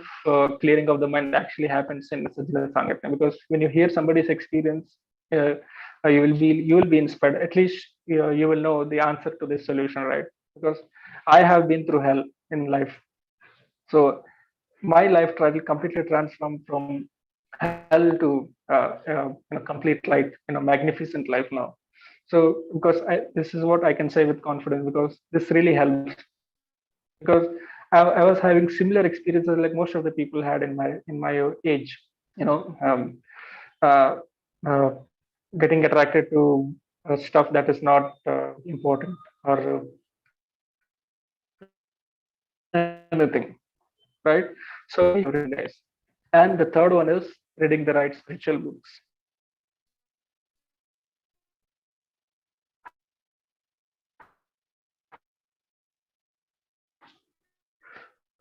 clearing of the mind actually happens in Sajjana Sangatyam, because when you hear somebody's experience, uh, you will be inspired. At least you will know the answer to this solution, right? Because I have been through hell in life, so my life travel completely transformed from hell to complete light, magnificent life now. So because this is what I can say with confidence, because this really helps. Because I was having similar experiences like most of the people had in my age. You know, uh, uh, getting attracted to stuff that is not important, or anything, right? So reading, guys. And the third one is reading the right spiritual books.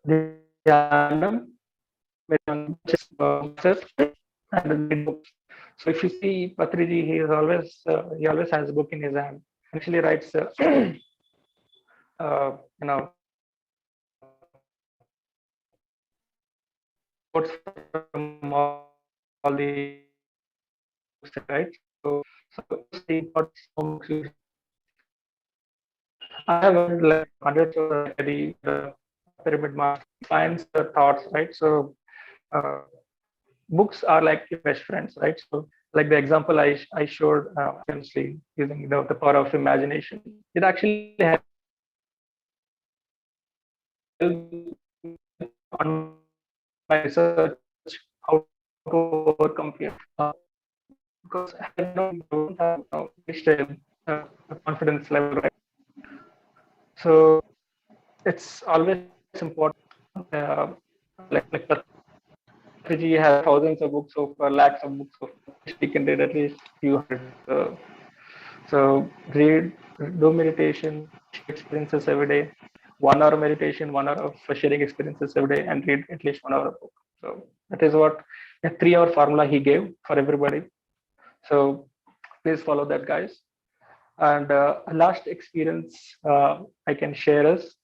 Dhyanam, and read books. So if you see Patriji, he always has a book in his hand. Actually writes quotes from all the books, right? So what's the importance of books? I have read like hundreds of like the pyramid master finds the thoughts, right? So uh, books are like your best friends, right? So like the example I showed previously using the power of imagination, it actually helped on my research how to overcome fear. Because I don't have reached a confidence level, right? So it's always important. Uh, like Patriji has thousands of books of lakhs of books of he can read at least few hundred. So read, do meditation, share experiences every day. 1 hour meditation, 1 hour of sharing experiences every day, and read at least 1 hour of book. So that is what a 3 hour formula he gave for everybody. So please follow that, guys. And last experience I can share is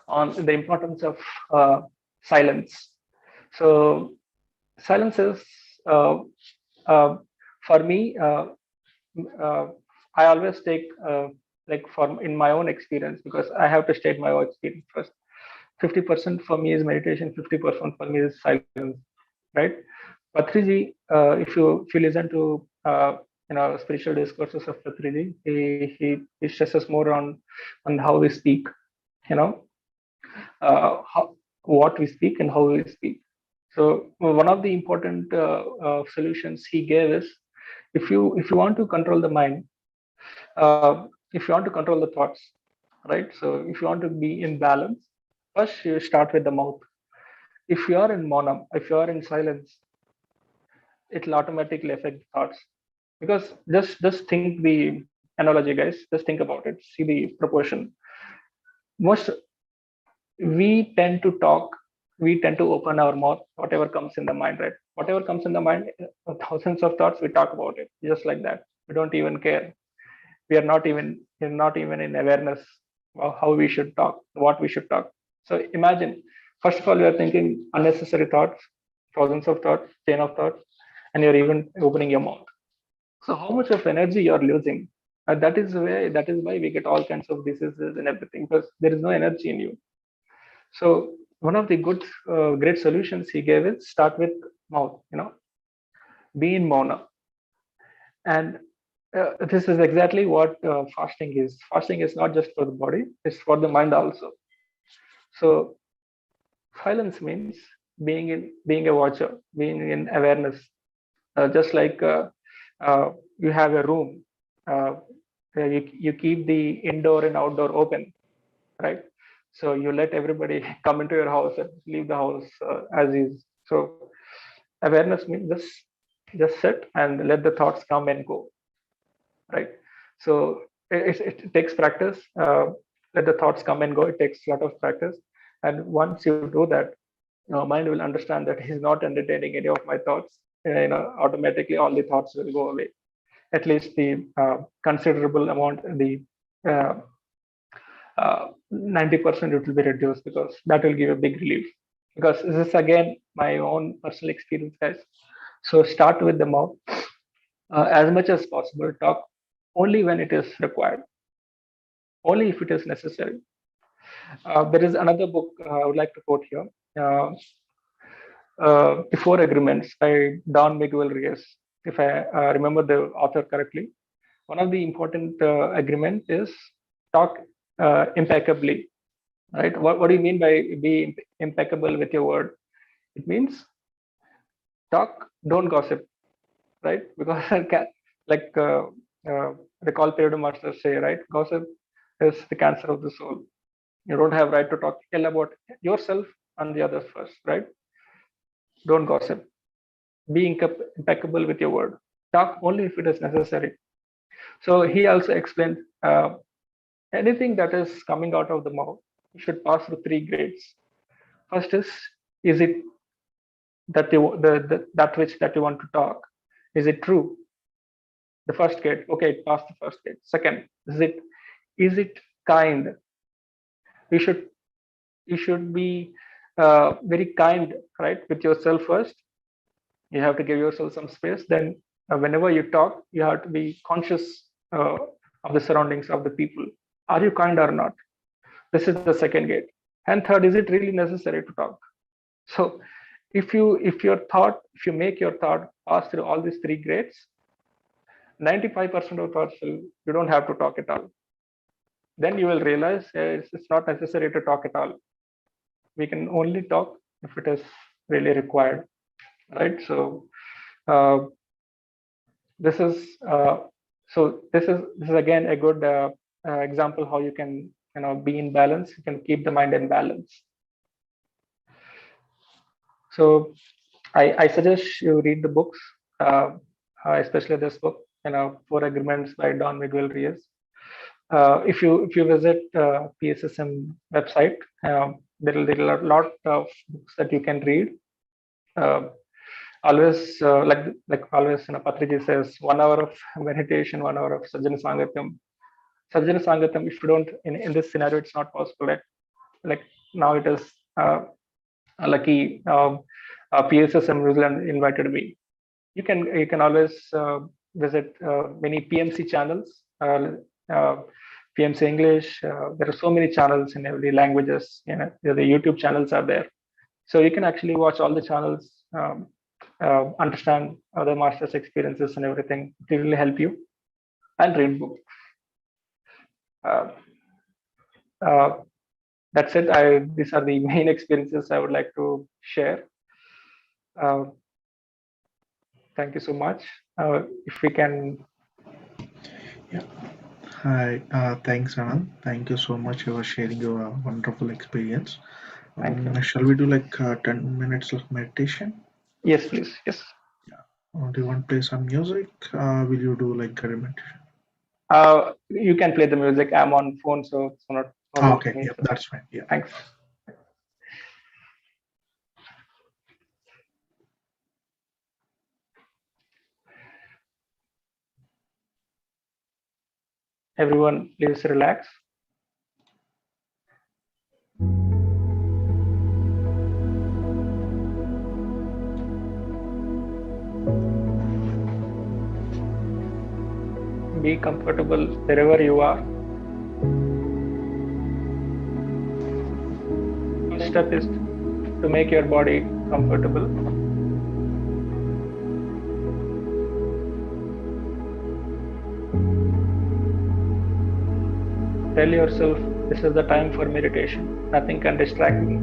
on the importance of silence. So silence is uh, uh, for me. Uh, I always take like for in my own experience because I have to state my own experience first. 50% for me is meditation. 50% for me is silence. Right? Patriji, if you listen to spiritual discourses of Patriji, he stresses more on how we speak. You know, what we speak and how we speak. So one of the important solutions he gave is if you want to control the mind, if you want to control the thoughts, right? So if you want to be in balance, first you start with the mouth. If you are in monam, if you are in silence, it will automatically affect the thoughts. Because just think the analogy, guys. Just think about it. See the proportion. Most we tend to talk, we tend to open our mouth, whatever comes in the mind, right? Whatever comes in the mind, thousands of thoughts, we talk about it, just like that. We don't even care. We're not even in awareness of how we should talk, what we should talk. So imagine, first of all, you're thinking unnecessary thoughts, thousands of thoughts, chain of thoughts, and you're even opening your mouth. So how much of energy you're losing? That is why we get all kinds of diseases and everything because there is no energy in you. So one of the great solutions he gave is start with mouth. Be in mauna, and this is exactly what fasting is. Fasting is not just for the body; it's for the mind also. So silence means being a watcher, being in awareness. Just like you have a room, uh, you keep the indoor and outdoor open, right? So you let everybody come into your house and leave the house as is. So awareness means just sit and let the thoughts come and go, right? So it takes practice. Let the thoughts come and go. It takes a lot of practice, and once you do that, mind will understand that he's not entertaining any of my thoughts. Automatically all the thoughts will go away. At least the considerable amount, the 90% it will be reduced because that will give a big relief. Because this is again my own personal experience, guys. So start with the mouth. As much as possible, talk only when it is required, only if it is necessary. There is another book I would like to quote here. Uh, Before Agreements by Don Miguel Reyes, if I remember the author correctly. One of the important agreement is talk impeccably, right? What do you mean by be impeccable with your word? It means talk, don't gossip, right? Because like recall period masters say, right? Gossip is the cancer of the soul. You don't have right to talk ill about yourself and the others first, right? Don't gossip. Be impeccable with your word. Talk only if it is necessary. So he also explained anything that is coming out of the mouth should pass through three grades. First is it that that which that you want to talk? Is it true? The first grade, okay, it passed the first grade. Second, is it kind. You should be very kind, right, with yourself first. You have to give yourself some space. Then whenever you talk, you have to be conscious of the surroundings, of the people. Are you kind or not? This is the second gate. And third, is it really necessary to talk? So if you make your thought pass through all these three grades, 95% of thoughts you don't have to talk at all. Then you will realize it's not necessary to talk at all. We can only talk if it is really required, right? So uh, this is this is again a good example how you can be in balance. You can keep the mind in balance. So I suggest you read the books, especially this book, Four Agreements by Don Miguel Ruiz. If you visit PSSM website, there are a lot of books that you can read. Always like always, Patriji says 1 hour of meditation, 1 hour of Sajjana Sangatam. Sajjana Sangatam, if you don't in this scenario, it's not possible. Like now it is lucky. PSSM New Zealand invited me. You can always visit many PMC channels, PMC English. There are so many channels in every languages. The YouTube channels are there, so you can actually watch all the channels, understand other masters' experiences and everything. It will really help you. And read books. Uh, uh, that's it. These are the main experiences I would like to share. Uh, Thank you so much. If we can. Yeah. Hi. Thanks, Anand. Thank you so much for sharing your wonderful experience. Thank you. Shall we do like 10 minutes of meditation? Yes, please. Yes. Yeah. Do you want to play some music? Will you do like guided meditation? You can play the music. I'm on phone, so it's not good for Okay. me. Yeah, So that's fine. Yeah. thanks. Everyone, please relax. Be comfortable wherever you are. First step is to make your body comfortable. Tell yourself this is the time for meditation. Nothing can distract me.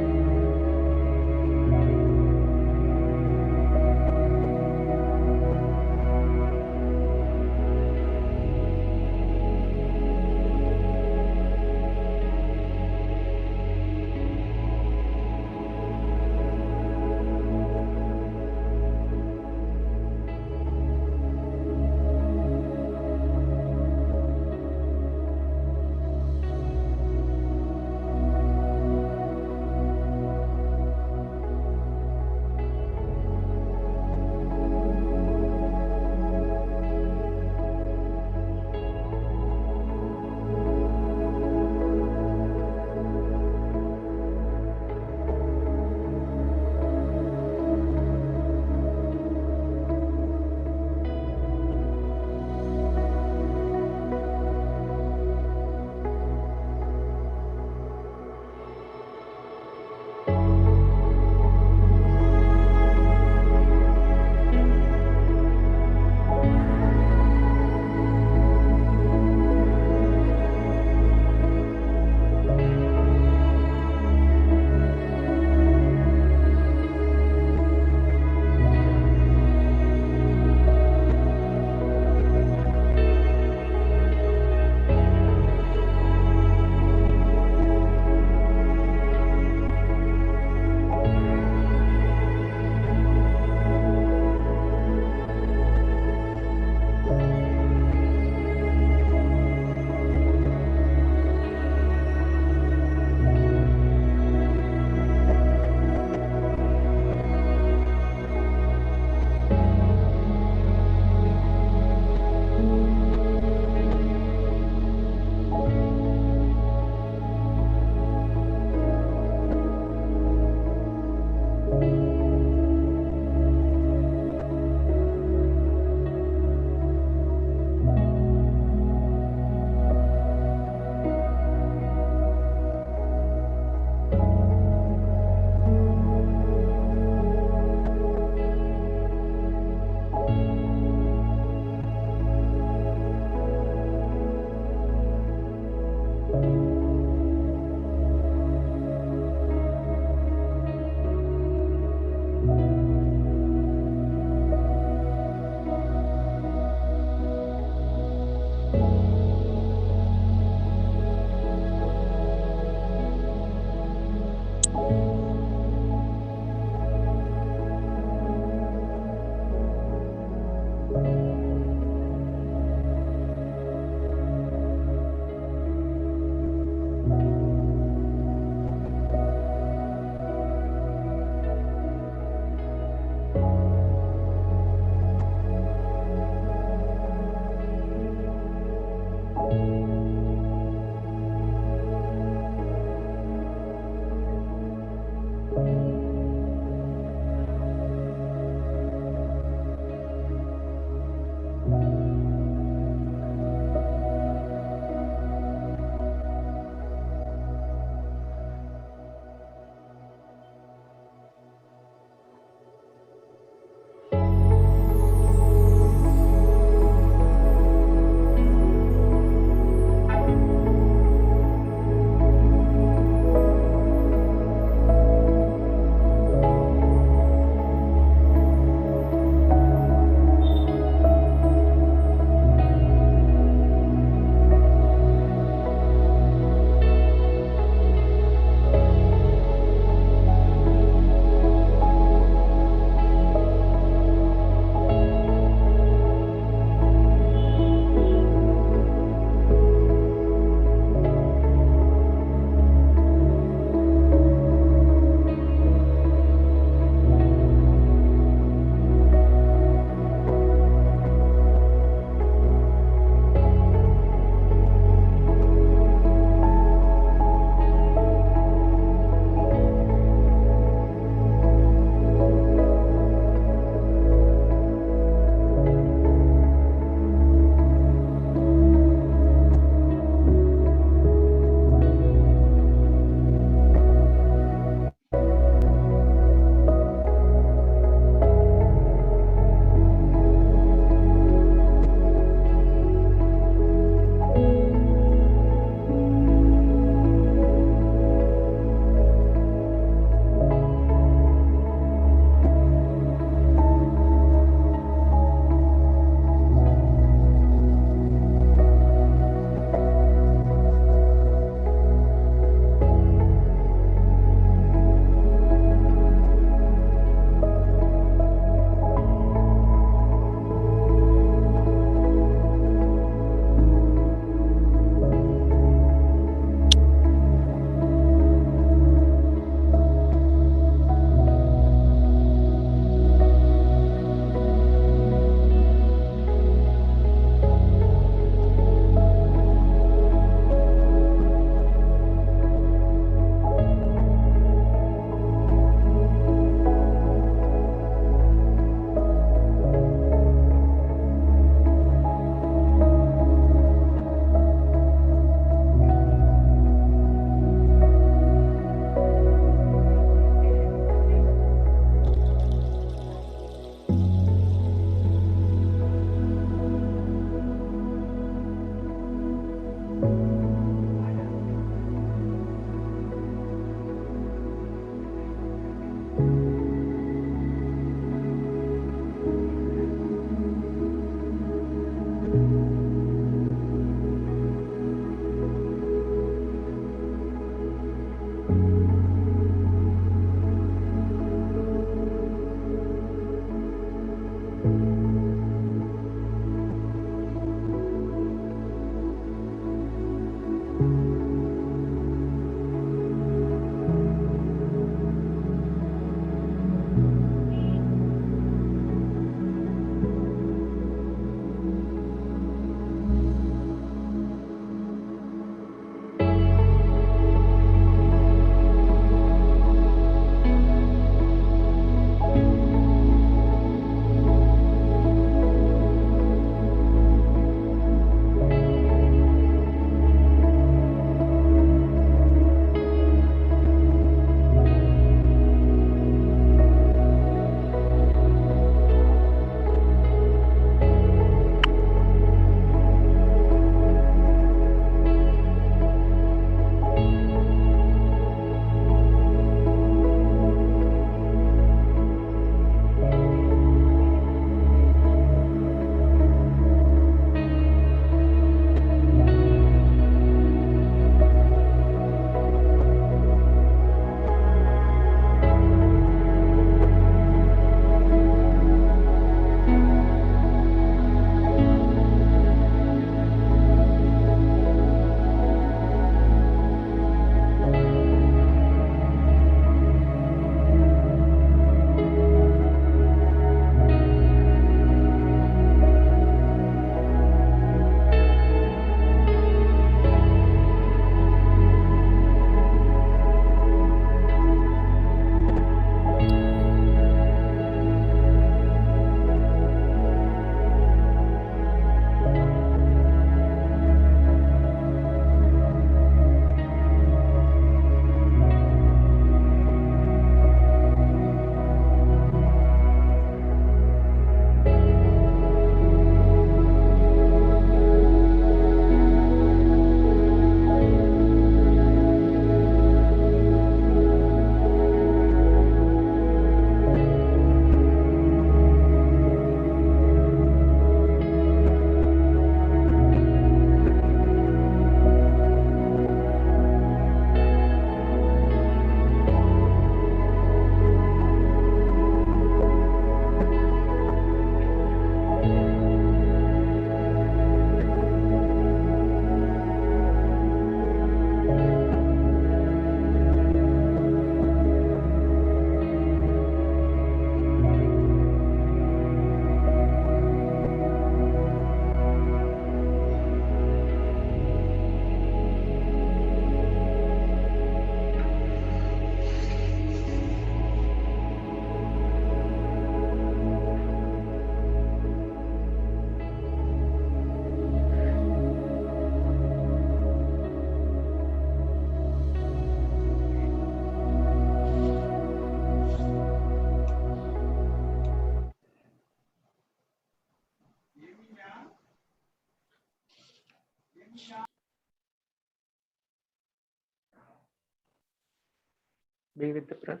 Be with the breath.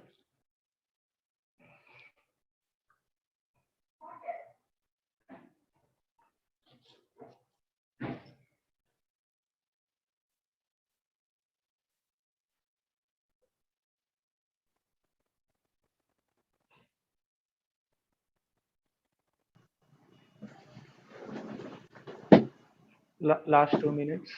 Last 2 minutes.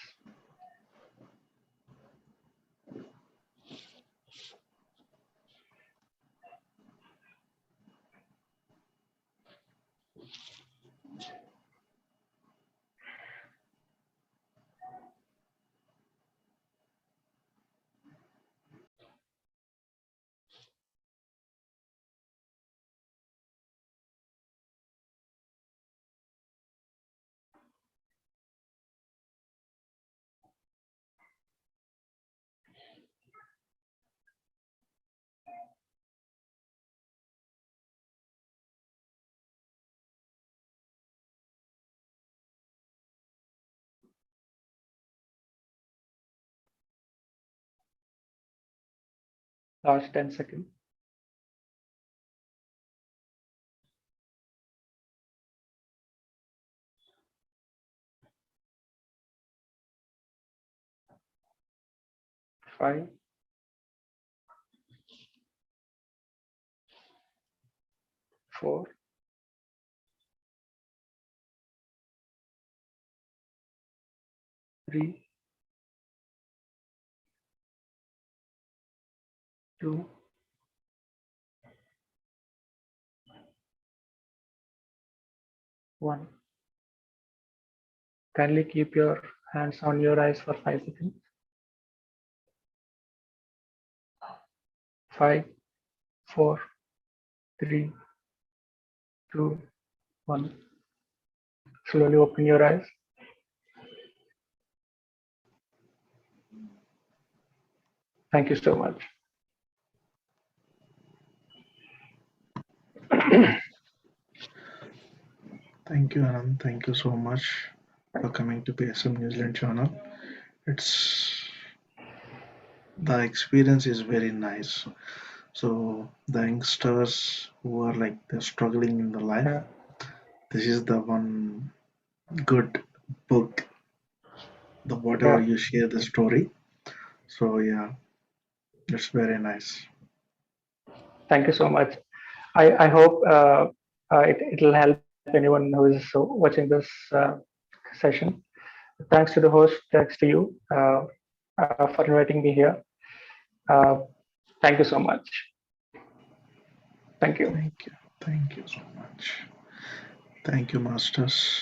Last 10 seconds. 5, 4, 3, 2, 1. Kindly keep your hands on your eyes for 5 seconds. 5, 4, 3, 2, 1. Slowly open your eyes. Thank you so much. Thank you, Anand. Thank you so much for coming to PSM New Zealand channel. It's the experience is very nice. So the youngsters who are like they're struggling in the life, Yeah. this is the one good book. The whatever Yeah. you share the story. So yeah, it's very nice. Thank you so much. I hope it'll help anyone who is watching this session. Thanks to the host, thanks to you for inviting me here. Uh, Thank you so much. Thank you. Thank you. Thank you so much. Thank you, masters.